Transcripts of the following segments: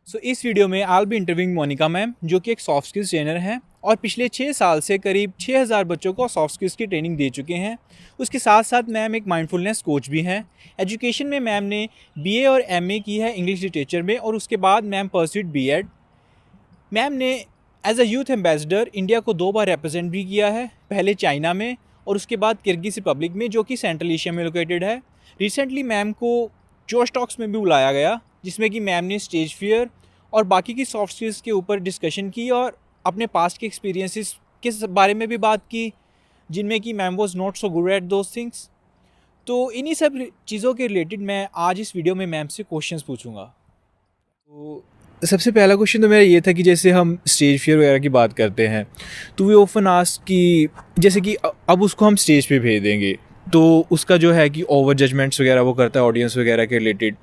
इस वीडियो में I will be interviewing Monika ma'am, जो कि एक सॉफ्ट स्किल्स ट्रेनर हैं और पिछले 6 साल से करीब 6000 बच्चों को सॉफ्ट स्किल्स की ट्रेनिंग दे चुके हैं। उसके साथ साथ मैम एक माइंडफुलनेस कोच भी हैं। एजुकेशन में मैम ने बीए और एमए की है इंग्लिश लिटरेचर में, और उसके बाद मैम परस्यूड बीएड। मैम ने as a youth ambassador India को 2 बार रिप्रेजेंट भी किया है, पहले चाइना में और उसके बाद किर्गिज़ रिपब्लिक में, जो कि सेंट्रल एशिया में लोकेटेड है। रिसेंटली मैम को जोश टॉक्स में भी बुलाया गया, जिसमें कि मैम ने स्टेज फियर और बाकी की सॉफ्ट स्किल्स के ऊपर डिस्कशन की और अपने पास्ट के एक्सपीरियंसेस के बारे में भी बात की, जिनमें कि ma'am was not so good at those things. तो इन्हीं सब चीज़ों के रिलेटेड मैं आज इस वीडियो में मैम से क्वेश्चंस पूछूंगा। तो सबसे पहला क्वेश्चन तो मेरा ये था कि जैसे हम स्टेज फियर वगैरह की बात करते हैं, तो वी ऑफन आस्क कि जैसे कि अब उसको हम स्टेज पे भेज देंगे, तो उसका जो है कि ओवर जजमेंट्स वगैरह वो करता है ऑडियंस वगैरह के रिलेटेड,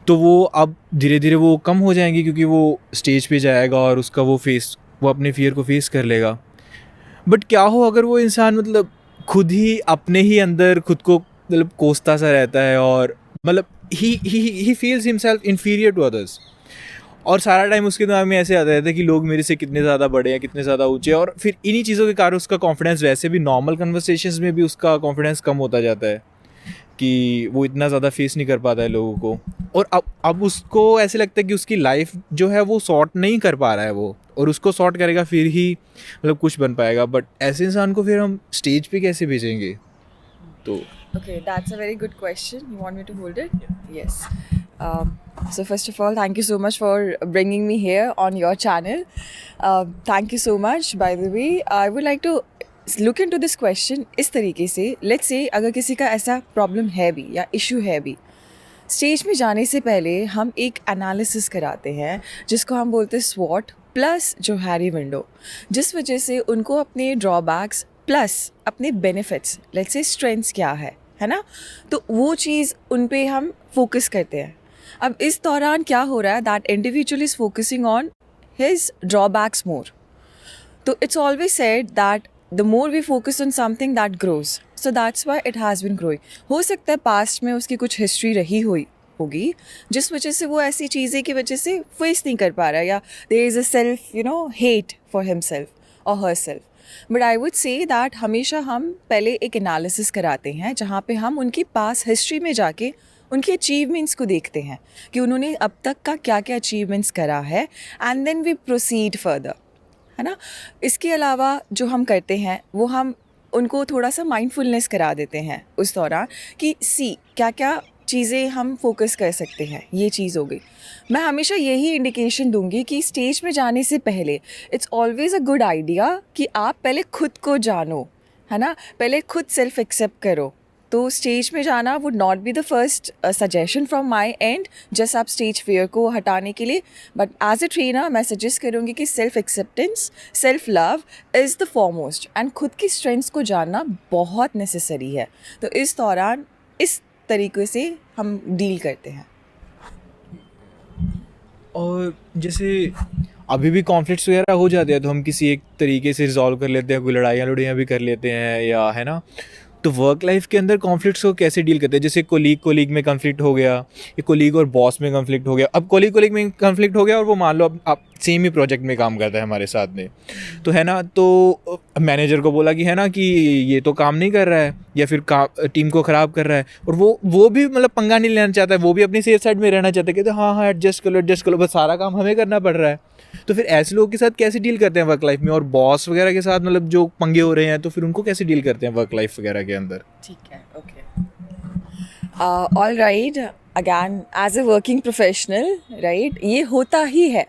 तो वो अब धीरे धीरे वो कम हो जाएंगे क्योंकि वो स्टेज पे जाएगा और उसका वो अपने फियर को फेस कर लेगा। बट क्या हो अगर वो इंसान मतलब खुद ही अपने ही अंदर खुद को मतलब कोसता सा रहता है और मतलब he feels himself inferior to others, और सारा टाइम उसके दिमाग में ऐसे आता रहता है कि लोग मेरे से कितने ज़्यादा बड़े हैं, कितने ज़्यादा ऊंचे हैं, और फिर इन्हीं चीज़ों के कारण उसका कॉन्फिडेंस, वैसे भी नॉर्मल कन्वर्सेशंस में भी उसका कॉन्फिडेंस कम होता जाता है कि वो इतना ज़्यादा फेस नहीं कर पाता है लोगों को। और अब उसको ऐसे लगता है कि उसकी लाइफ जो है वो सॉर्ट नहीं कर पा रहा है वो, और उसको सॉर्ट करेगा फिर ही मतलब कुछ बन पाएगा। बट ऐसे इंसान को फिर हम स्टेज पे कैसे भेजेंगे? तो Okay, that's a very good question. You want me to hold it? Yes. So first of all, thank you so much for bringing me here on your channel. Thank you so much. By the way, I would like to look into this question इस तरीके से. Let's say अगर किसी का ऐसा problem है भी या इशू है भी, स्टेज में जाने से पहले हम एक एनालिसिस कराते हैं जिसको हम बोलते हैं स्वॉट प्लस जो हैरी विंडो, जिस वजह से उनको अपने ड्रॉबैक्स प्लस अपने बेनिफिट्स, लेट्स से स्ट्रेंथ्स क्या है ना, तो वो चीज़ उन पे हम फोकस करते हैं। अब इस दौरान क्या हो रहा है, that individual is focusing on his drawbacks more. तो it's always said that the more we focus on something that grows, so that's why it has been growing. हो सकता है पास्ट में उसकी कुछ हिस्ट्री रही हुई होगी जिस वजह से वो ऐसी चीज़ें की वजह से फेस नहीं कर पा रहा, या there is a self hate for himself और herself. But I would say that हमेशा हम पहले एक एनालिसिस कराते हैं जहाँ पे हम उनकी पास हिस्ट्री में जाके उनके अचीवमेंट्स को देखते हैं कि उन्होंने अब तक का क्या क्या अचीवमेंट्स करा है, and then we proceed further, है ना। इसके अलावा जो हम करते हैं वो हम उनको थोड़ा सा माइंडफुलनेस करा देते हैं उस दौरान कि क्या क्या चीज़ें हम फोकस कर सकते हैं, ये चीज़ हो गई। मैं हमेशा यही इंडिकेशन दूंगी कि स्टेज में जाने से पहले it's always a good idea कि आप पहले खुद को जानो, है ना, पहले खुद सेल्फ एक्सेप्ट करो। तो स्टेज में जाना would not be the first suggestion from my and, just आप स्टेज फियर को हटाने के लिए, बट एज अ ट्रेनर मैं सजेस्ट करूँगी कि self acceptance, self love is the foremost, and खुद की स्ट्रेंथ्स को जानना बहुत नेसेसरी है। तो इस दौरान इस तरीके से हम डील करते हैं। और जैसे अभी भी कॉन्फ्लिक्ट्स वगैरह हो जाते हैं तो हम किसी एक तरीके से रिजॉल्व कर लेते हैं, कोई लड़ाइयाँ भी कर लेते हैं, या है ना। तो वर्क लाइफ के अंदर कॉन्फ्लिक्ट्स को कैसे डील करते हैं? जैसे कोलीग में कॉन्फ्लिक्ट हो गया, या कोलीग और बॉस में कॉन्फ्लिक्ट हो गया। अब कोलीग में कॉन्फ्लिक्ट हो गया और वो मान लो अब सेम ही प्रोजेक्ट में काम करता है हमारे साथ में, तो है ना, तो मैनेजर को बोला कि है ना कि ये तो काम नहीं कर रहा है, या फिर टीम को ख़राब कर रहा है, और वो भी मतलब पंगा नहीं लेना चाहता है, वो भी अपनी सेफ साइड में रहना चाहता है, कहते हाँ हाँ एडजस्ट कर लो, बस सारा काम हमें करना पड़ रहा है। तो फिर ऐसे लोगों के साथ कैसे डील करते हैं वर्क लाइफ में? और बॉस वगैरह के साथ मतलब जो पंगे हो रहे हैं, तो फिर उनको कैसे डील करते हैं वर्क लाइफ वगैरह के अंदर? ठीक है, okay. All right, again as a working professional, right, ये होता ही है।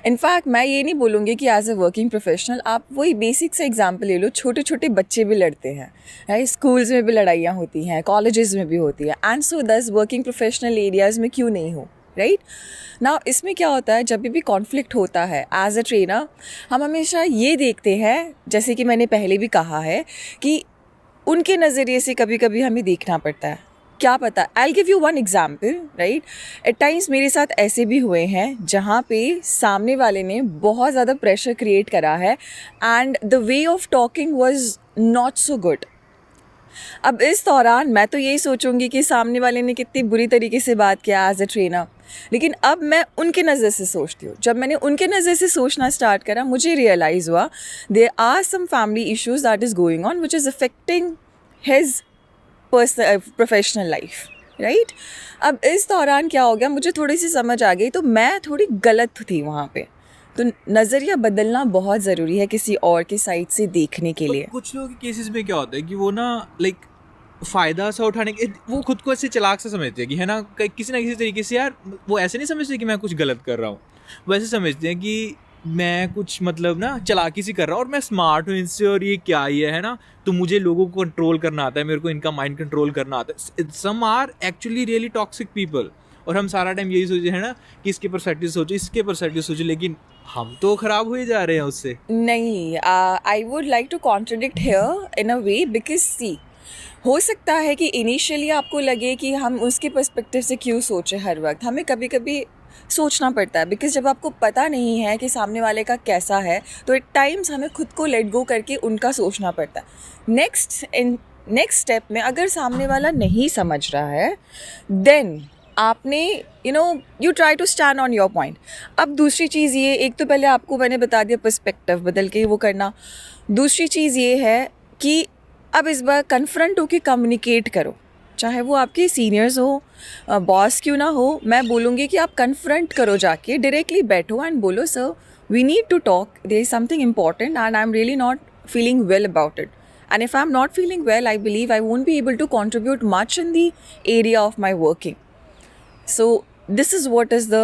इनफैक्ट मैं ये नहीं बोलूँगी कि एज ए वर्किंग प्रोफेशनल, आप वही बेसिक से एग्जांपल ले लो, छोटे छोटे बच्चे भी लड़ते हैं, राइट, स्कूल्स में भी लड़ाइयाँ होती हैं, कॉलेजेस में भी होती है, एंड सो दस वर्किंग प्रोफेशनल एरियाज़ में क्यों नहीं हो, राइट ना। इसमें क्या होता है, जब भी कॉन्फ्लिक्ट होता है एज अ ट्रेनर, हम हमेशा ये देखते हैं, जैसे कि मैंने पहले भी कहा है, कि उनके नज़रिए से कभी कभी हमें देखना पड़ता है। क्या पता, I give you one example, right. At times मेरे साथ ऐसे भी हुए हैं जहाँ पे सामने वाले ने बहुत ज़्यादा प्रेशर क्रिएट करा है, and the way of talking was not so good. अब इस दौरान मैं तो यही सोचूंगी कि सामने वाले ने कितनी बुरी तरीके से बात किया एज अ ट्रेनर, लेकिन अब मैं उनके नज़र से सोचती हूँ. जब मैंने उनके नज़र से सोचना स्टार्ट करा, मुझे रियलाइज़ हुआ there are some family issues that is going on which is affecting his professional life, right. अब इस दौरान क्या हो गया, मुझे थोड़ी सी समझ आ गई, तो मैं थोड़ी गलत थी वहाँ पे. तो नज़रिया बदलना बहुत ज़रूरी है किसी और के साइड से देखने के लिए. कुछ लोगों के केसेस में क्या होता है कि वो ना लाइक फ़ायदा सा उठाने के वो खुद को ऐसे चालाक से समझते हैं कि है ना किसी ना किसी तरीके से यार वो ऐसे नहीं समझते कि मैं कुछ गलत कर रहा हूँ, वैसे समझते हैं कि मैं कुछ मतलब ना चालाकी सी कर रहा हूँ और मैं स्मार्ट हूँ इनसे और ये क्या ही है ना. तो मुझे लोगों को कंट्रोल करना आता है, मेरे को इनका माइंड कंट्रोल करना आता है. Some are actually really toxic people और हम सारा टाइम यही सोचे है ना कि इसके परस्पेक्टिव सोचो, इसके परस्पेक्टिव सोचो, लेकिन हम तो ख़राब हुए जा रहे हैं उससे. नहीं, I would like to contradict here in a way, because see, हो सकता है कि इनिशियली आपको लगे कि हम उसके पर्सपेक्टिव से क्यों सोचें. हर वक्त हमें कभी कभी सोचना पड़ता है, बिकॉज जब आपको पता नहीं है कि सामने वाले का कैसा है, तो एट टाइम्स हमें खुद को लेट गो करके उनका सोचना पड़ता है. नेक्स्ट स्टेप में अगर सामने वाला नहीं समझ रहा है, देन आपने you try to stand on your point. अब दूसरी चीज़ ये, एक तो पहले आपको मैंने बता दिया पर्सपेक्टिव बदल के वो करना. दूसरी चीज़ ये है कि अब इस बार कन्फ्रंट होकर कम्युनिकेट करो, चाहे वो आपके सीनियर्स हो, बॉस क्यों ना हो. मैं बोलूँगी कि आप कन्फ्रंट करो, जाके डायरेक्टली बैठो एंड बोलो, sir we need to talk, there is something important and I am really not feeling well about it, and if I'm not feeling well, I believe I won't be able to contribute much in the area of my working. So this is what is the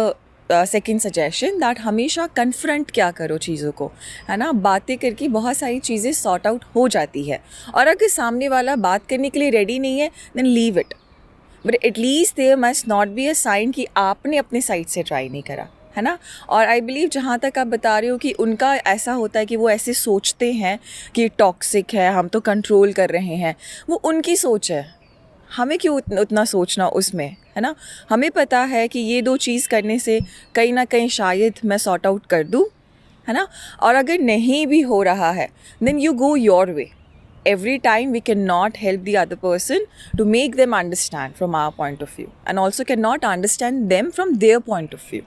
second suggestion, that हमेशा confront क्या करो चीज़ों को, है ना. बातें करके बहुत सारी चीज़ें सॉर्ट आउट हो जाती है, और अगर सामने वाला बात करने के लिए रेडी नहीं है, then leave it. But at least there must not be a sign कि आपने अपने साइड से ट्राई नहीं करा, है ना. और आई बिलीव जहाँ तक आप बता रहे हो कि उनका ऐसा होता है कि वो ऐसे सोचते हैं कि टॉक्सिक है, हम तो कंट्रोल कर रहे हैं, वो उनकी सोच है. हमें क्यों उतना सोचना उसमें, है ना. हमें पता है कि ये दो चीज़ करने से कहीं ना कहीं शायद मैं सॉर्ट आउट कर दूँ, है ना. और अगर नहीं भी हो रहा है, then you go your way. Every time we cannot help the other person to make them understand from our point of view, and also cannot understand them from their point of view.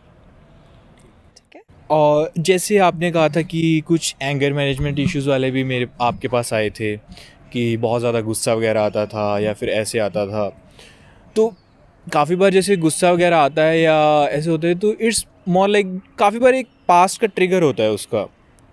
और जैसे आपने कहा था कि कुछ anger management issues वाले भी मेरे आपके पास आए थे कि बहुत ज़्यादा गुस्सा वगैरह आता था या फिर ऐसे आता था, तो काफ़ी बार जैसे गुस्सा वगैरह आता है या ऐसे होते हैं तो इट्स मोर लाइक काफ़ी बार एक पास्ट का ट्रिगर होता है उसका.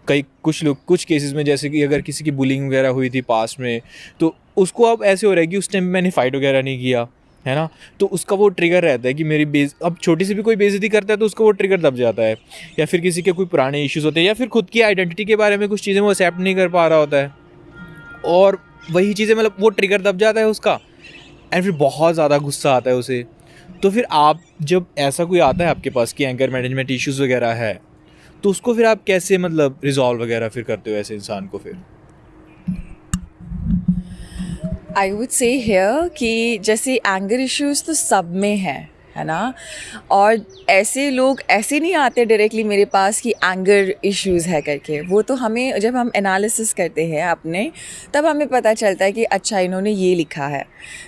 कई कुछ लोग कुछ केसेस में जैसे कि अगर किसी की बुलिंग वगैरह हुई थी पास्ट में, तो उसको अब ऐसे हो रहा है कि उस टाइम मैंने फ़ाइट वगैरह नहीं किया, है ना. तो उसका वो ट्रिगर रहता है कि मेरी अब छोटी सी भी कोई बेइज्जती करता है तो उसका वो ट्रिगर दब जाता है. या फिर किसी के कोई पुराने इश्यूज़ होते हैं या फिर खुद की आइडेंटिटी के बारे में कुछ चीज़ें वो एक्सेप्ट नहीं कर पा रहा होता है, और वही चीज़ें मतलब वो ट्रिगर दब जाता है उसका, एंड फिर बहुत ज़्यादा गुस्सा आता है उसे. तो फिर आप जब ऐसा कोई आता है आपके पास कि एंगर मैनेजमेंट इश्यूज़ वगैरह है, तो उसको फिर आप कैसे मतलब रिजॉल्व वगैरह फिर करते हो ऐसे इंसान को फिर? आई वुड से हियर कि जैसे एंगर इश्यूज़ तो सब में है ना. और ऐसे लोग ऐसे नहीं आते डायरेक्टली मेरे पास कि एंगर इश्यूज़ है करके. वो तो हमें जब हम एनालिसिस करते हैं अपने, तब हमें पता चलता है कि अच्छा इन्होंने ये लिखा है.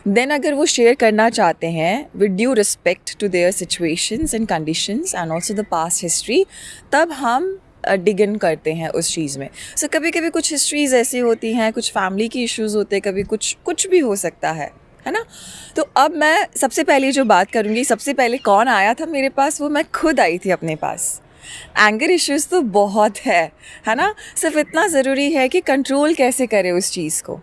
देन अगर वो शेयर करना चाहते हैं with due respect to their situations and conditions and also the past history, तब हम डिग इन करते हैं उस चीज़ में. सो कभी कभी कुछ हिस्ट्रीज़ ऐसी होती हैं, कुछ फैमिली की इश्यूज़ होते हैं, कभी कुछ भी हो सकता है ना. तो अब मैं सबसे पहले जो बात करूँगी, सबसे पहले कौन आया था मेरे पास, वो मैं खुद आई थी अपने पास. एंगर इश्यूज़ तो बहुत है ना. सिर्फ इतना ज़रूरी है कि कंट्रोल कैसे करें उस चीज़ को.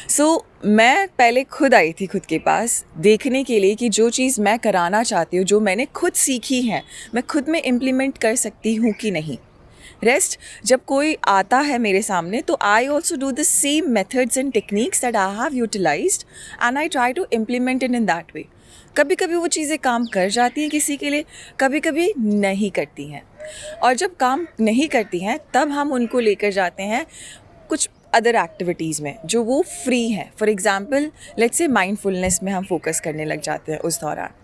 सो मैं पहले खुद आई थी खुद के पास देखने के लिए कि जो चीज़ मैं कराना चाहती हूँ, जो मैंने खुद सीखी है, मैं खुद में इम्प्लीमेंट कर सकती हूँ कि नहीं. रेस्ट जब कोई आता है मेरे सामने, तो I also do the same methods and techniques that I have utilized and I try to implement in that way. कभी कभी वो चीज़ें काम कर जाती हैं किसी के लिए, कभी कभी नहीं करती हैं. और जब काम नहीं करती हैं, तब हम उनको लेकर जाते हैं कुछ अदर एक्टिविटीज़ में जो वो फ्री हैं. For example let's say mindfulness में हम फोकस करने लग जाते हैं उस दौरान.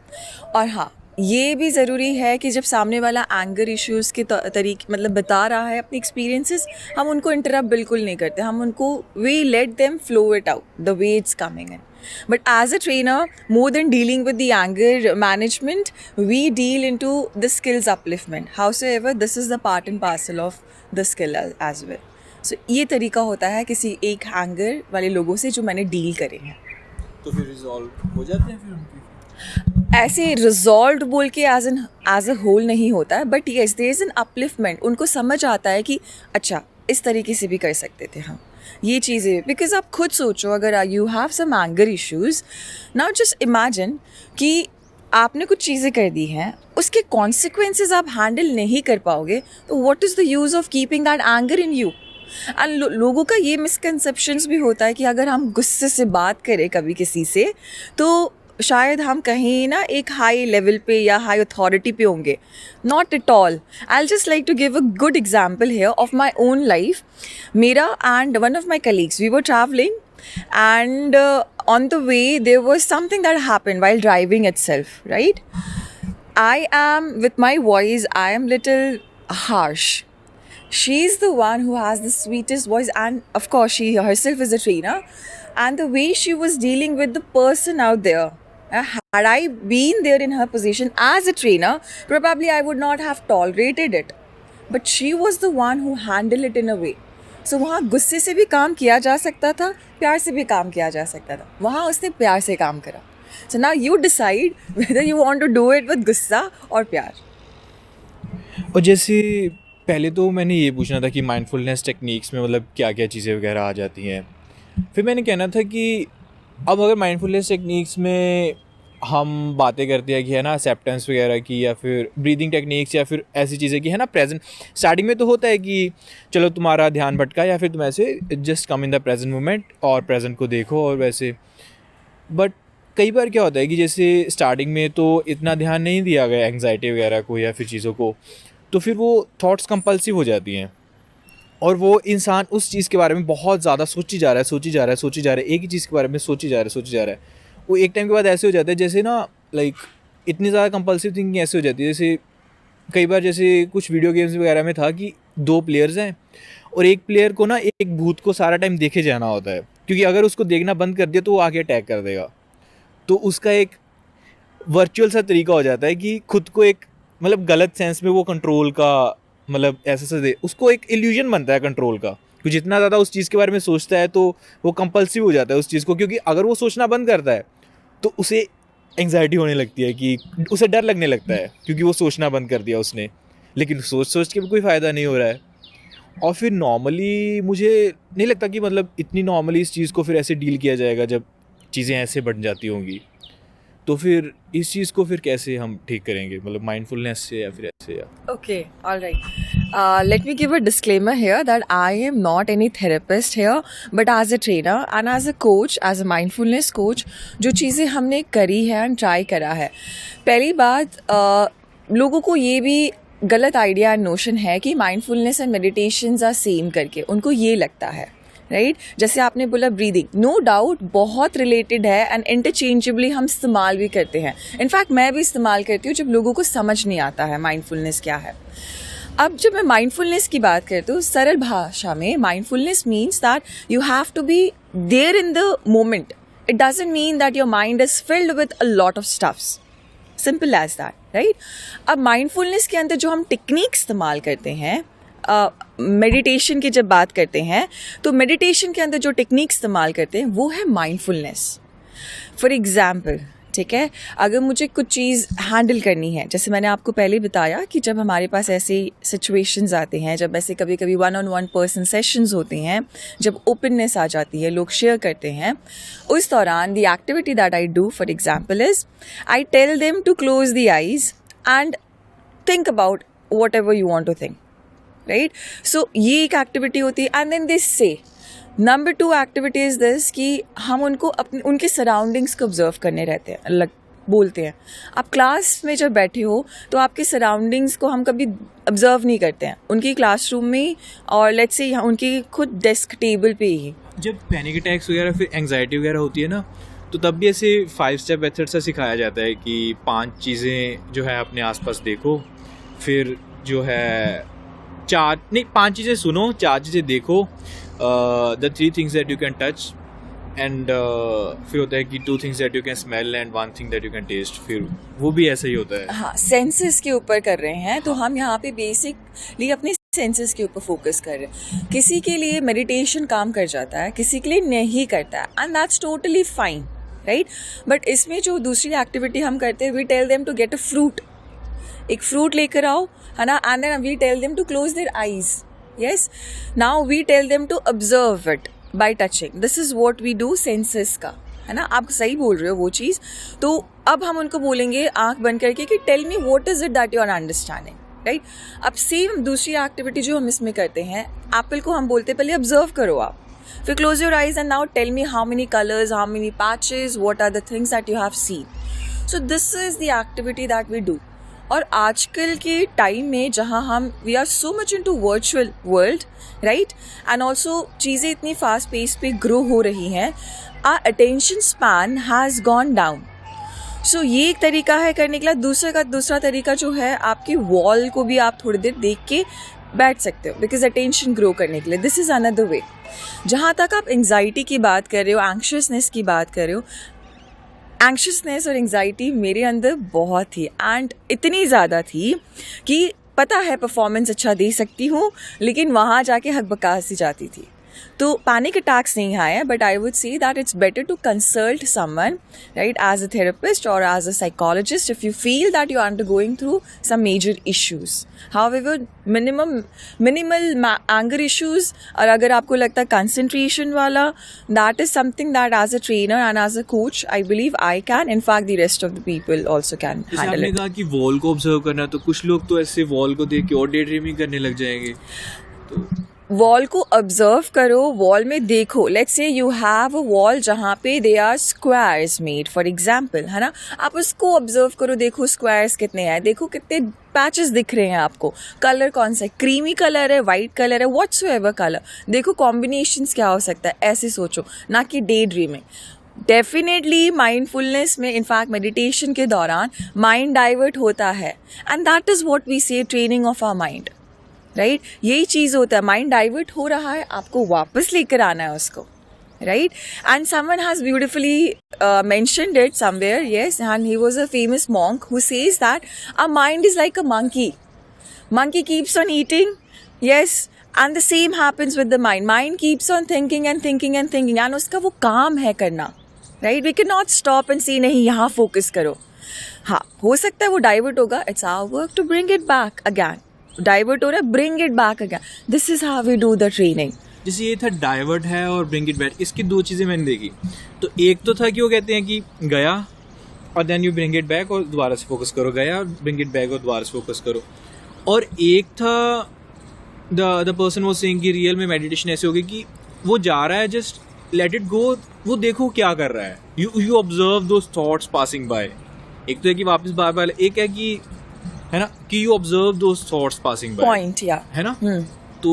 और हाँ, ये भी ज़रूरी है कि जब सामने वाला एंगर इश्यूज़ के तरीके मतलब बता रहा है अपनी एक्सपीरियंसेस, हम उनको इंटरप्ट बिल्कुल नहीं करते. हम उनको we let them flow it out the way it's coming in. But as a trainer, more than dealing with the anger management, we deal into the skills upliftment. Howsoever, this is the part and parcel of the skill as well. So ये तरीका होता है किसी एक anger वाले लोगों से जो मैंने डील करे हैं. तो फिर रिजॉल्व हो जाते हैं फिर उनके? ऐसे रिजॉल्व बोल के एज अ होल नहीं होता है, but yes there is an upliftment. उनको समझ आता है कि अच्छा इस तरीके से भी कर सकते थे हम ये चीज़ें. बिकॉज आप खुद सोचो, अगर you have some anger issues, now just imagine कि आपने कुछ चीज़ें कर दी हैं, उसके कॉन्सिक्वेंसेज आप हैंडल नहीं कर पाओगे, तो what is the use of keeping that anger in you. And लोगों का ये मिसकंसेप्शंस भी होता है कि अगर हम गुस्से से बात करें कभी किसी से, तो शायद हम कहीं ना एक हाई लेवल पे या हाई अथॉरिटी पे होंगे. Not at all. I just like to give a good example here of my own life. मेरा and one of my colleagues, we were travelling and on the way there was something that happened while driving itself, right? I am, with my voice, I am little harsh. She's the one who has the sweetest voice, and of course she herself is a trainer, and the way she was dealing with the person out there, had I been there in her position as a trainer, probably I would not have tolerated it, but she was the one who handled it in a way. सो वहाँ गुस्से से भी काम किया जा सकता था, प्यार से भी काम किया जा सकता था. वहाँ उसने प्यार से काम करा. So now you decide whether you want to do it with गुस्सा और प्यार. और जैसे पहले तो मैंने ये पूछना था कि माइंडफुलनेस टेक्निक्स में मतलब क्या क्या चीज़ें वगैरह आ जाती हैं. फिर मैंने कहना था कि अब अगर माइंडफुलनेस टेक्निक्स में हम बातें करते हैं कि है ना एक्सेप्टेंस वगैरह की, या फिर ब्रीदिंग टेक्निक्स, या फिर ऐसी चीज़ें की है ना प्रेजेंट. स्टार्टिंग में तो होता है कि चलो तुम्हारा ध्यान भटका, या फिर तुम ऐसे just come in the present moment और प्रेजेंट को देखो और वैसे. बट कई बार क्या होता है कि जैसे स्टार्टिंग में तो इतना ध्यान नहीं दिया गया एंग्जाइटी वगैरह को या फिर चीज़ों को, तो फिर वो थॉट्स कंपल्सिव हो जाती हैं और वो इंसान उस चीज़ के बारे में बहुत ज़्यादा सोची जा रहा है, एक ही चीज़ के बारे में सोची जा रहा है. वो एक टाइम के बाद ऐसे हो जाता है जैसे ना लाइक इतनी ज़्यादा कंपल्सिव थिंकिंग ऐसे हो जाती है. जैसे कई बार जैसे कुछ वीडियो गेम्स वगैरह में था कि 2 प्लेयर्स हैं और एक प्लेयर को ना एक भूत को सारा टाइम देखे जाना होता है, क्योंकि अगर उसको देखना बंद कर दिया तो वो आगे अटैक कर देगा. तो उसका एक वर्चुअल सा तरीका हो जाता है कि खुद को एक मतलब गलत सेंस में वो कंट्रोल का मतलब ऐसा दे, उसको एक इल्यूजन बनता है कंट्रोल का. क्योंकि जितना ज़्यादा उस चीज़ के बारे में सोचता है तो वो कंपल्सिव हो जाता है उस चीज़ को, क्योंकि अगर वो सोचना बंद करता है तो उसे एंग्जाइटी होने लगती है, कि उसे डर लगने लगता है क्योंकि वो सोचना बंद कर दिया उसने. लेकिन सोच के भी कोई फ़ायदा नहीं हो रहा है. और फिर नॉर्मली मुझे नहीं लगता कि मतलब इतनी नॉर्मली इस चीज़ को फिर ऐसे डील किया जाएगा जब चीज़ें ऐसे बढ़ जाती होंगी. तो फिर इस चीज़ को फिर कैसे हम ठीक करेंगे, मतलब माइंडफुलनेस से या फिर ऐसे या. Okay, all right. Let me give a disclaimer here that I am not any therapist here, but as a trainer and as a coach, as a mindfulness coach, जो चीज़ें हमने करी है and try करा है. पहली बात, लोगों को ये भी गलत आइडिया एंड नोशन है कि mindfulness and meditations are same करके. उनको ये लगता है, राइट? जैसे आपने बोला ब्रीदिंग, नो डाउट बहुत रिलेटेड है एंड इंटरचेंजेबली हम इस्तेमाल भी करते हैं. इनफैक्ट मैं भी इस्तेमाल करती हूँ जब लोगों को समझ नहीं आता है माइंडफुलनेस क्या है. अब जब मैं माइंडफुलनेस की बात करती हूँ सरल भाषा में, mindfulness means that you have to be there in the moment. It doesn't mean that your mind is filled with a lot of stuffs. Simple as that, right? अब माइंडफुलनेस के अंदर जो हम टेक्निक इस्तेमाल करते हैं, मेडिटेशन की जब बात करते हैं तो मेडिटेशन के अंदर जो टेक्निक इस्तेमाल करते हैं वो है माइंडफुलनेस. फॉर एग्जाम्पल, ठीक है, अगर मुझे कुछ चीज़ हैंडल करनी है, जैसे मैंने आपको पहले बताया कि जब हमारे पास ऐसे सिचुएशंस आते हैं, जब ऐसे कभी कभी 1-on-1 पर्सन सेशंस होते हैं, जब ओपननेस आ जाती है, लोग शेयर करते हैं, उस दौरान the activity that I do for example is I tell them to close the eyes and think about whatever you want to think, right? So ये एक एक्टिविटी होती है. एंड देन दिस से number 2 activity is this कि हम उनको अपने उनके सराउंडिंग्स को ऑब्जर्व करने रहते हैं. अलग बोलते हैं, आप क्लास में जब बैठे हो तो आपके सराउंडिंग्स को हम कभी ऑब्जर्व नहीं करते हैं, उनकी क्लासरूम में और लेट्स से उनकी खुद डेस्क टेबल पे ही. जब पैनिक अटैक्स वगैरह फिर एंग्जाइटी वगैरह होती है ना, तो तब भी ऐसे 5 स्टेप मेथड से सिखाया जाता है कि 5 चीज़ें जो है अपने आसपास देखो, फिर जो है 5 चीज़ें सुनो, 4 चीज़ें देखो, the 3 things that you can touch, and फिर होता है कि 2 things that you can smell and 1 thing that you can taste, फिर वो भी ऐसा ही होता है. हाँ, सेंसेस के ऊपर कर रहे हैं, तो हम यहाँ पे बेसिकली अपने सेंसेस के ऊपर फोकस कर रहे हैं. किसी के लिए मेडिटेशन काम कर जाता है, किसी के लिए नहीं करता है, and that's totally fine, right. But इसमें जो दूसरी एक्टिविटी हम करते हैं, we tell them to get a fruit. एक फ्रूट लेकर आओ, है ना, and then we tell them to close their eyes. Yes, now we tell them to observe it by touching. This is what we do senses का, है ना. आप सही बोल रहे हो वो चीज़. तो अब हम उनको बोलेंगे आंख बंद करके कि tell me what is it that you are understanding, right. अब सेम दूसरी एक्टिविटी जो हम इसमें करते हैं, एप्पल को हम बोलते हैं पहले ऑब्जर्व करो आप, फिर close your eyes and now tell me how many colours, how many patches, what are the things that you have seen. So this is the activity that we do. और आजकल के टाइम में जहाँ हम we are so much into virtual world, right, and also चीज़ें इतनी fast pace पे grow हो रही हैं, our attention span has gone down. So ये एक तरीका है करने के लिए. दूसरा तरीका जो है, आपकी वॉल को भी आप थोड़ी देर देख के बैठ सकते हो, बिकॉज अटेंशन ग्रो करने के लिए. This is another way. जहाँ तक आप एंग्जाइटी की बात कर रहे हो, एंक्शियसनेस की बात कर रहे हो, एंक्शियसनेस और एंग्जाइटी मेरे अंदर बहुत थी, एंड इतनी ज़्यादा थी कि पता है परफॉर्मेंस अच्छा दे सकती हूँ, लेकिन वहाँ जाके हकबकास सी जाती थी. तो पैनिक अटैक्स नहीं आए, but I would say that it's better to consult someone, right, as a therapist और as a psychologist if you feel that you are undergoing through some major issues. However minimal anger issues, और अगर आपको लगता है concentration वाला, that is something that as a trainer and as a coach I believe I can, in fact the rest of the people also can handle आपने it. कहा कि wall को ऑब्जर्व करना है, तो कुछ लोग तो ऐसे वॉल को देख के और डे ड्रीमिंग करने लग जाएंगे. तो वॉल को ऑब्जर्व करो, वॉल में देखो. Let's say you have a wall जहाँ पे they are squares made for example, है ना. आप उसको ऑब्जर्व करो, देखो स्क्वायर्स कितने हैं, देखो कितने पैचेस दिख रहे हैं आपको, कलर कौन सा है, क्रीमी कलर है, वाइट कलर है, व्हाट्सएवर कलर, देखो कॉम्बिनेशंस क्या हो सकता है. ऐसे सोचो, ना कि डे ड्रीमिंग. डेफिनेटली माइंडफुलनेस में, इनफैक्ट मेडिटेशन के दौरान माइंड डाइवर्ट होता है, and that is what we say training of our mind, right. यही चीज़ होता है, माइंड डाइवर्ट हो रहा है, आपको वापस लेकर आना है उसको, right. And someone has beautifully mentioned it somewhere, yes, and he was a famous monk who says that our mind is like a monkey. Monkey keeps on eating, yes, and the same happens with the mind. Mind keeps on thinking and thinking and thinking, and उसका वो काम है करना, right. We cannot stop and say नहीं यहाँ focus करो. हाँ, हो सकता है वो डाइवर्ट होगा, it's our work to bring it back again. Divert हो रहा है, bring it back again. This is how we do the training. जैसे ये था डाइवर्ट है और ब्रिंग इट बैक, इसकी 2 चीज़ें मैंने देखी. तो एक तो था कि वो कहते हैं कि गया और then you bring it back और दोबारा से फोकस करो, गया और ब्रिंग इट बैक और दोबारा से फोकस करो. और एक था द पर्सन वाज सेइंग कि रियल में मेडिटेशन ऐसे होगी कि वो जा रहा है, जस्ट लेट इट गो, वो देखो क्या कर रहा है, you observe those thoughts passing by. एक तो है कि वापस बार बार, एक है कि, है ना, कि you observe those thoughts passing by, point, या, है ना. तो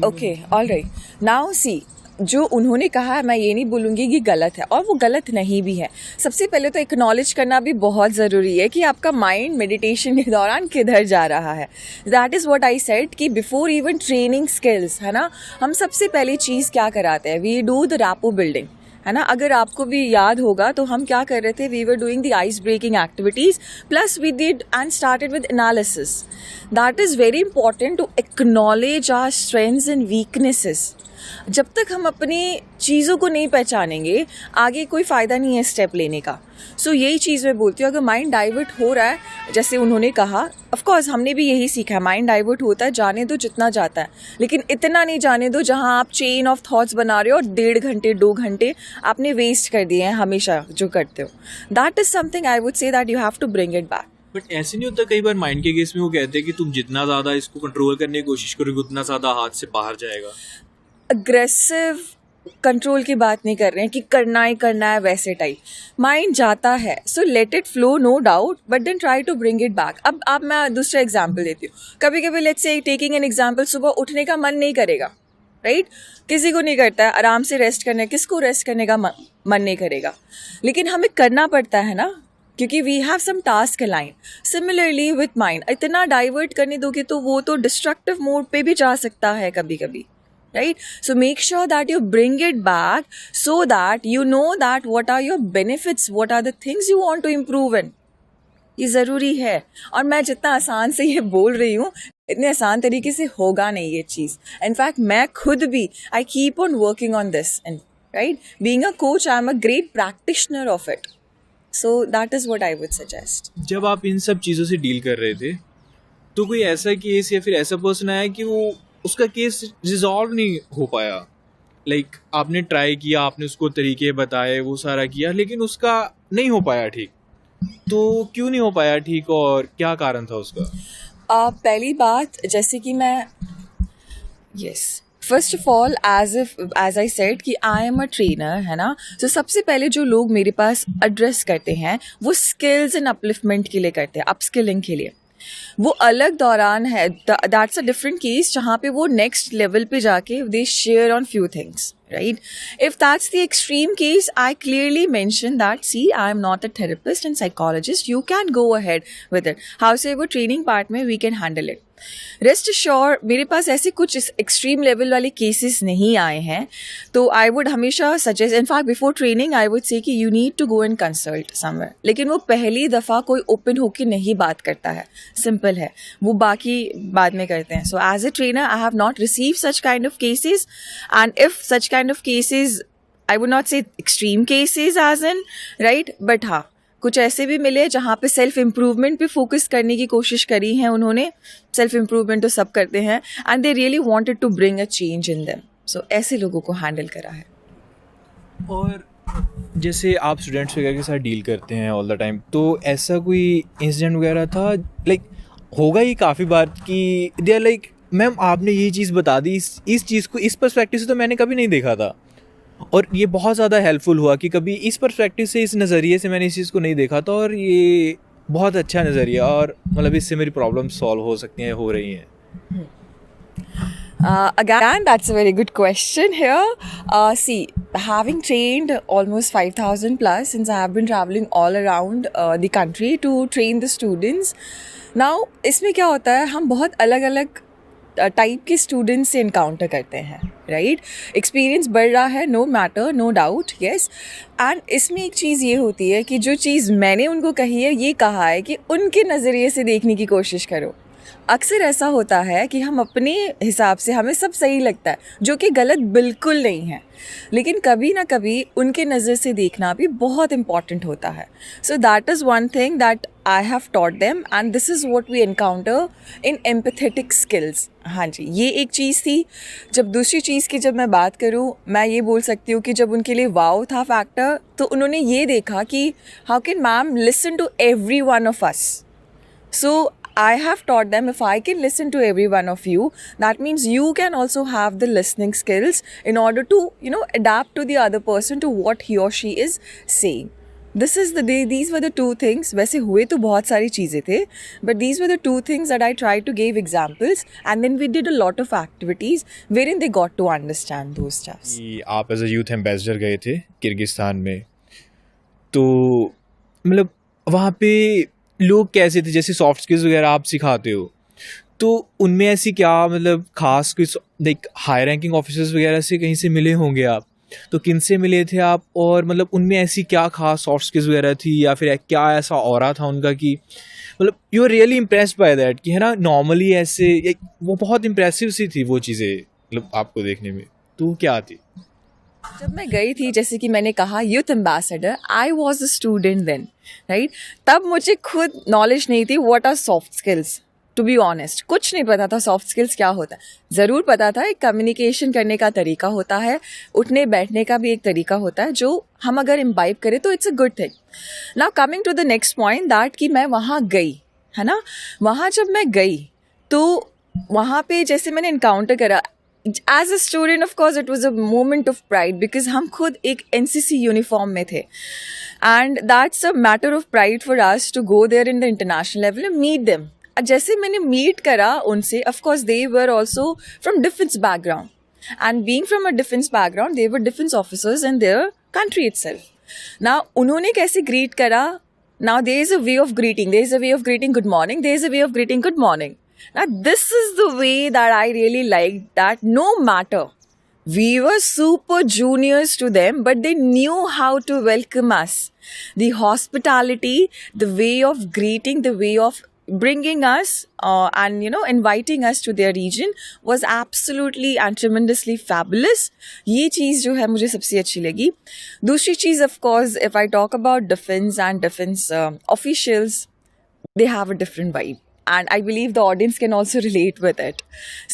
ओके, ऑलराइट. नाउ सी, जो उन्होंने कहा है, मैं ये नहीं बोलूँगी कि गलत है, और वो गलत नहीं भी है. सबसे पहले तो एक्नॉलेज करना भी बहुत ज़रूरी है कि आपका माइंड मेडिटेशन के दौरान किधर जा रहा है. That is what I said कि बिफोर इवन ट्रेनिंग स्किल्स, है ना, हम सबसे पहली चीज़ क्या कराते हैं, we do the rapport building, है ना. अगर आपको भी याद होगा तो हम क्या कर रहे थे, we were doing the ice breaking activities, plus we did and started with analysis. That is very important to acknowledge our strengths and weaknesses. जब तक हम अपनी चीज़ों को नहीं पहचानेंगे, आगे कोई फ़ायदा नहीं है स्टेप लेने का. सो यही चीज़ मैं बोलती हूँ, अगर माइंड डाइवर्ट हो रहा है, जैसे उन्होंने कहा, ऑफ कोर्स हमने भी यही सीखा है, माइंड डाइवर्ट होता है, जाने दो जितना जाता है, लेकिन इतना नहीं जाने दो जहाँ आप चेन ऑफ थॉट्स बना रहे हो और 1.5 घंटे 2 घंटे आपने वेस्ट कर दिए हैं हमेशा जो करते हो. That is something I would say that you have to bring it back. But ऐसे नहीं होता, कई बार माइंड के केस में वो कहते हैं कि तुम जितना ज़्यादा इसको कंट्रोल करने की कोशिश करोगे, उतना ज़्यादा हाथ से बाहर जाएगा. अग्रेसिव कंट्रोल की बात नहीं कर रहे हैं कि करना ही करना है वैसे टाइप. माइंड जाता है, so let it flow, no doubt, but then try to bring it back. अब मैं दूसरा एग्जांपल देती हूँ. कभी कभी let's say taking an example, सुबह उठने का मन नहीं करेगा, राइट. किसी को नहीं करता है, आराम से रेस्ट करने, किसको रेस्ट करने का मन नहीं करेगा, लेकिन हमें करना पड़ता है ना, क्योंकि we have some task align. Similarly with mind, इतना डाइवर्ट करने दोगे तो वो तो डिस्ट्रक्टिव मोड पे भी जा सकता है कभी कभी, right? So make sure that you bring it back so that you know that what are your benefits, what are the things you want to improve in. ये ज़रूरी है. और मैं जितना आसान से ये बोल रही हूँ, इतने आसान तरीके से होगा नहीं ये चीज़. इनफैक्ट मैं खुद भी I keep on working on this, and right, being a coach I am a great practitioner of it. So that is what I would suggest. जब आप इन सब चीज़ों से डील कर रहे थे तो कोई ऐसा केस या फिर ऐसा पर्सन आया कि वो उसका केस रिजॉल्व नहीं हो पाया, लाइक आपने ट्राई किया, आपने उसको तरीके बताए, वो सारा किया, लेकिन उसका नहीं हो पाया ठीक, तो क्यों नहीं हो पाया ठीक और क्या कारण था उसका? पहली बात, जैसे कि मैं first of all as I said कि आई एम अ ट्रेनर, है ना. तो सबसे पहले जो लोग मेरे पास एड्रेस करते हैं वो स्किल्स एंड अपलिफ्टमेंट के लिए करते हैं, अपस्किलिंग के लिए. वो अलग दौरान है, दैट्स अ डिफरेंट केस, जहाँ पे वो नेक्स्ट लेवल पे जाके they share on few things, right? If that's the extreme case, I clearly mentioned that, see, I am not a therapist and psychologist. You can go ahead with it. However, training part में we can handle it. Rest assured, मेरे पास ऐसे कुछ extreme level वाले cases नहीं आए हैं. तो I would हमेशा suggest, in fact before training I would say कि you need to go and consult somewhere. लेकिन वो पहली दफ़ा कोई ओपन होकर नहीं बात करता है, सिंपल है. वो बाकी बाद में करते हैं. So as a trainer I have not receive such kind of cases, and if such kind of cases, I would not say extreme cases as in, right, but हाँ, कुछ ऐसे भी मिले जहाँ पे सेल्फ इम्प्रूवमेंट पे फोकस करने की कोशिश करी है उन्होंने. सेल्फ इम्प्रूवमेंट तो सब करते हैं, and they really wanted to bring a change in them. So ऐसे लोगों को हैंडल करा है. और जैसे आप स्टूडेंट्स वगैरह के साथ डील करते हैं ऑल द टाइम, तो ऐसा कोई इंसिडेंट वगैरह था, लाइक होगा ही काफ़ी बार कि दे आर लाइक, मैम आपने ये चीज़ बता दी, इस चीज़ को इस पर्सपेक्टिव से तो मैंने कभी नहीं देखा था, और ये बहुत ज़्यादा हेल्पफुल हुआ कि कभी इस पर्सपेक्टिव से, इस नज़रिए से मैंने इस चीज़ को नहीं देखा था, और ये बहुत अच्छा नज़रिया, और मतलब इससे मेरी प्रॉब्लम सॉल्व हो सकती हैं, हो रही हैं. Again, that's a very good question here. See, having trained almost 5,000 plus, since I have been traveling all around the country to train the students. Now, इसमें क्या होता है, हम बहुत अलग अलग टाइप के स्टूडेंट्स से इनकाउंटर करते हैं, राइट. एक्सपीरियंस बढ़ रहा है, no matter, no doubt, yes. And इसमें एक चीज़ ये होती है कि जो चीज़ मैंने उनको कही है, ये कहा है कि उनके नज़रिए से देखने की कोशिश करो. अक्सर ऐसा होता है कि हम अपने हिसाब से, हमें सब सही लगता है, जो कि गलत बिल्कुल नहीं है, लेकिन कभी ना कभी उनके नज़र से देखना भी बहुत इम्पॉर्टेंट होता है. So that is one thing that I have taught them, and this is what we encounter in empathetic skills. हाँ जी, ये एक चीज़ थी. जब दूसरी चीज़ की जब मैं बात करूँ, मैं ये बोल सकती हूँ कि जब उनके लिए वाव था फैक्टर, तो उन्होंने ये देखा कि how can ma'am listen to every one of us. So I have taught them, if I can listen to every one of you, that means you can also have the listening skills in order to, adapt to the other person, to what he or she is saying. These were the two things. वैसे हुए तो बहुत सारी चीज़ें थे, but these were the two things that I tried to give examples, and then we did a lot of activities wherein they got to understand those stuffs. आप as a youth ambassador गए थे Kyrgyzstan में, तो मतलब वहाँ पे लोग कैसे थे? जैसे सॉफ्ट स्किल्स वगैरह आप सिखाते हो, तो उनमें ऐसी क्या मतलब खास कुछ, लाइक हाई रैंकिंग ऑफिसर्स वगैरह से कहीं से मिले होंगे आप, तो किन से मिले थे आप, और मतलब उनमें ऐसी क्या खास सॉफ्ट स्किल्स वगैरह थी, या फिर क्या ऐसा ऑरा था उनका कि मतलब you are really impressed by that, कि है ना, नॉर्मली ऐसे वो बहुत इम्प्रेसिव सी थी वो चीज़ें मतलब आपको देखने में, तो क्या थी? जब मैं गई थी, जैसे कि मैंने कहा, youth ambassador, I was a student then, right. तब मुझे खुद नॉलेज नहीं थी what are soft skills. To be honest, कुछ नहीं पता था सॉफ्ट स्किल्स क्या होता है. ज़रूर पता था एक कम्युनिकेशन करने का तरीका होता है, उठने बैठने का भी एक तरीका होता है, जो हम अगर इम्बाइब करें तो it's a good thing. Now coming to the next point, that कि मैं वहाँ गई, है ना. वहाँ जब मैं गई तो वहाँ पे जैसे मैंने इनकाउंटर करा, as a student of course it was a moment of pride, because हम खुद एक NCC यूनिफॉर्म में थे, and that's a matter of pride for us to go there in the international level and meet them. जैसे मैंने meet करा उनसे, of course they were also from defence background, and being from a defence background they were defence officers in their country itself. Now उन्होंने कैसे greet करा? Now there is a way of greeting, there is a way of greeting good morning, there is a way of greeting good morning. Now this is the way that I really like, that no matter We were super juniors to them, but they knew how to welcome us. The hospitality, the way of greeting, the way of bringing us and inviting us to their region was absolutely and tremendously fabulous. ये चीज़ जो है मुझे सबसे अच्छी लगी. दूसरी चीज़, of course, if I talk about defense and defense officials, they have a different vibe. And I believe the audience can also relate with it.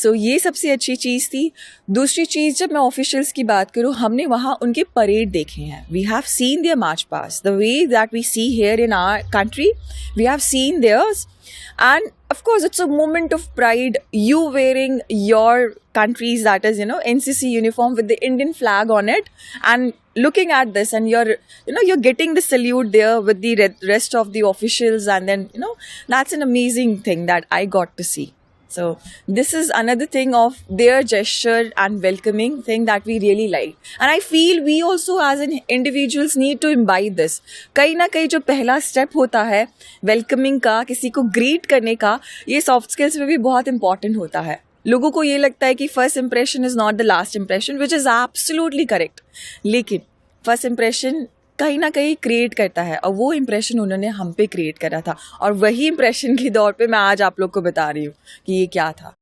So ये सबसे अच्छी चीज़ थी. दूसरी चीज़, जब मैं ऑफिशियल्स की बात करूँ, हमने वहाँ उनके परेड देखे हैं. We have seen their march past. The way that we see here in our country, we have seen theirs. And of course, it's a moment of pride. You wearing your country's, that is, NCC uniform with the Indian flag on it, and looking at this, and you're getting the salute there with the rest of the officials, and then that's an amazing thing that I got to see. So this is another thing of their gesture and welcoming thing that we really like. And I feel we also as an individuals need to imbibe this. कहीं ना कहीं जो पहला step होता है welcoming का, किसी को ग्रीट करने का, ये सॉफ्ट स्किल्स में भी बहुत इंपॉर्टेंट होता है. लोगों को ये लगता है कि first impression is not the last impression, which is absolutely correct. लेकिन फर्स्ट इंप्रेशन कहीं ना कहीं क्रिएट करता है, और वो इम्प्रेशन उन्होंने हम पे क्रिएट करा था, और वही इम्प्रेशन के दौर पे मैं आज आप लोग को बता रही हूँ कि ये क्या था.